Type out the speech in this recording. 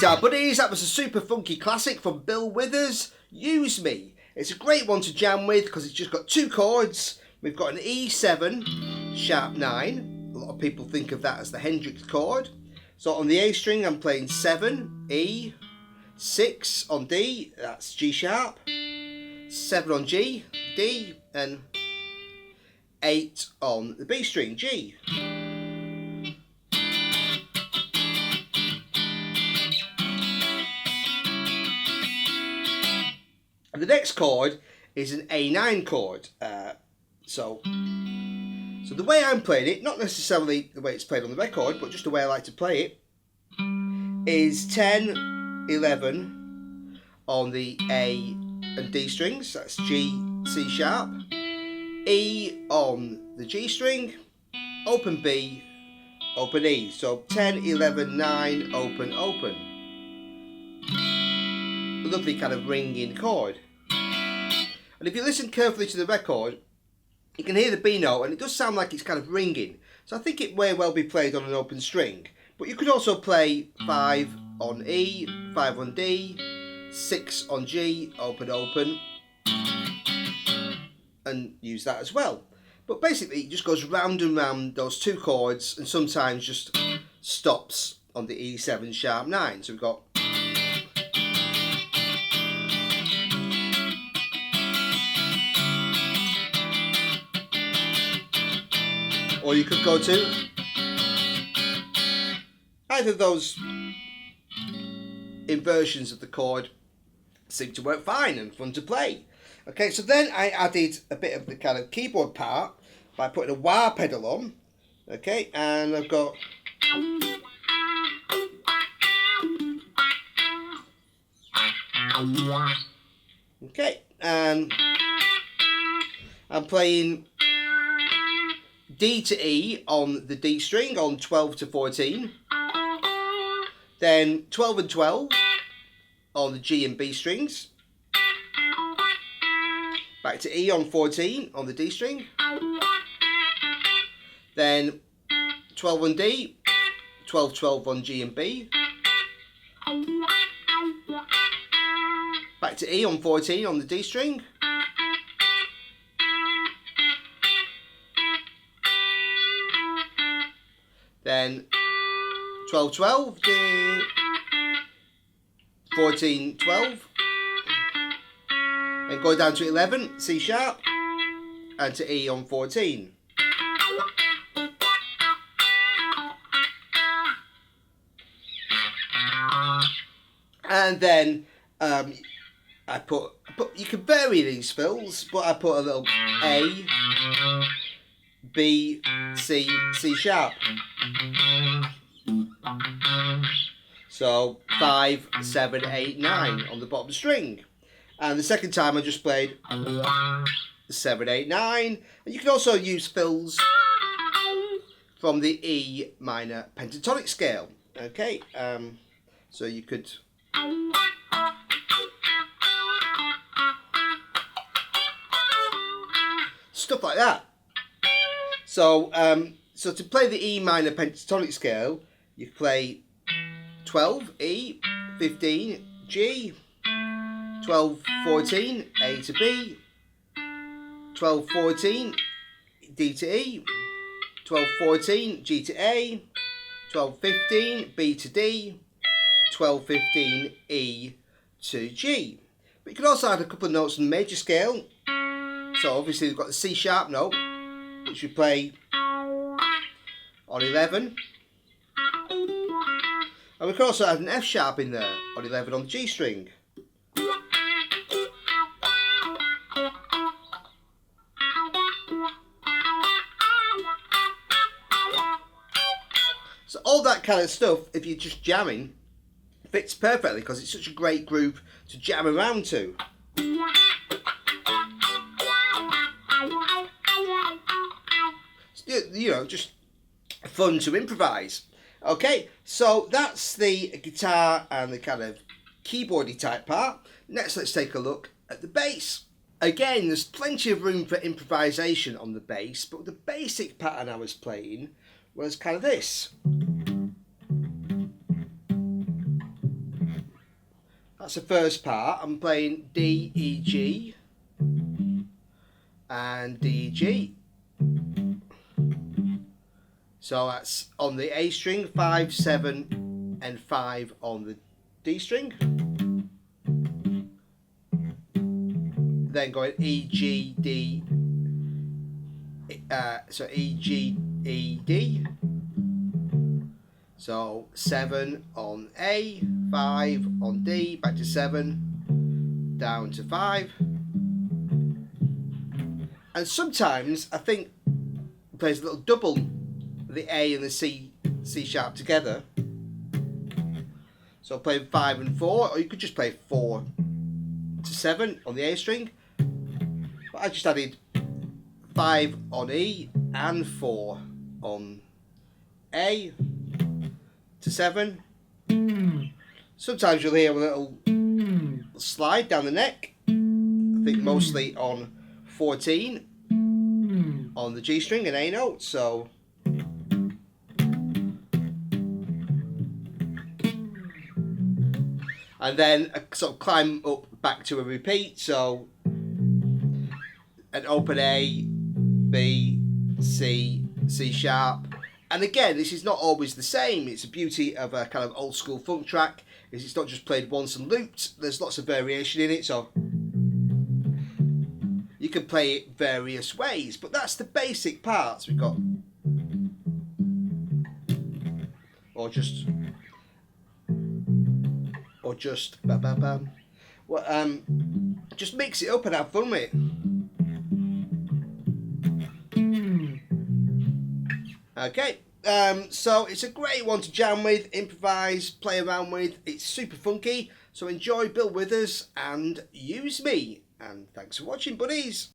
Guitar Buddies, that was a super funky classic from Bill Withers, Use Me. It's a great one to jam with because it's just got two chords. We've got an E7, sharp 9. A lot of people think of that as the Hendrix chord. So on the A string I'm playing 7, E, 6 on D, that's G sharp, 7 on G, D, and 8 on the B string, G. And the next chord is an A9 chord. So the way I'm playing it, not necessarily the way it's played on the record, but just the way I like to play it, is 10, 11 on the A and D strings, that's G, C sharp, E on the G string, open B, open E. So 10, 11, 9, open, open. A lovely kind of ringing chord. And if you listen carefully to the record, you can hear the B note and it does sound like it's kind of ringing. So I think it may well be played on an open string. But you could also play 5 on E, 5 on D, 6 on G, open, open, and use that as well. But basically it just goes round and round those two chords and sometimes just stops on the E7 sharp 9. So we've got or you could go to either of those inversions of the chord. Seem to work fine and fun to play. Okay, so then I added a bit of the kind of keyboard part by putting a wah pedal on. Okay, and I've got okay, and I'm playing D to E on the D string on 12 to 14, then 12 and 12 on the G and B strings, back to E on 14 on the D string, then 12 on D, 12, 12 on G and B, back to E on 14 on the D string, then 12, 12, D, 14, 12, and go down to 11, C sharp, and to E on 14. And then I put you can vary these fills, but I put a little A, B, C, C sharp. So 5, 7, 8, 9 on the bottom string. And the second time I just played 7, 8, 9. And you can also use fills from the E minor pentatonic scale. Okay, so you could stuff like that. So so to play the E minor pentatonic scale, you play 12 E, 15 G, 12, 14 A to B, 12, 14 D to E, 12, 14 G to A, 12, 15 B to D, 12, 15 E to G. But you can also add a couple of notes on the major scale. So obviously we've got the C sharp note, which we play on 11. And we can also add an F sharp in there on 11 on the G string. So all that kind of stuff, if you're just jamming, fits perfectly because it's such a great groove to jam around to. You know, just fun to improvise. Okay, so that's the guitar and the kind of keyboardy type part. Next, let's take a look at the bass. Again, there's plenty of room for improvisation on the bass, but the basic pattern I was playing was kind of this. That's the first part. I'm playing D, E, G and D, G. So that's on the A string, 5, 7 and 5 on the D string. Then going E, G, D, so E, G, E, D. So 7 on A, 5 on D, back to 7, down to 5. And sometimes I think it plays a little double the A and the C sharp together. So play 5 and 4, or you could just play 4 to 7 on the A string. But I just added 5 on E and 4 on A to 7. Sometimes you'll hear a little slide down the neck. I think mostly on 14 on the G string and A note. So and then sort of climb up back to a repeat. So an open A, B, C, C sharp. And again, this is not always the same. It's the beauty of a kind of old school funk track, is it's not just played once and looped. There's lots of variation in it, so you can play it various ways. But that's the basic parts. We've got, or just bam bam bam. Well, just mix it up and have fun with it. Okay, so it's a great one to jam with, improvise, play around with. It's super funky, so enjoy, build with us, and use me. And thanks for watching, buddies.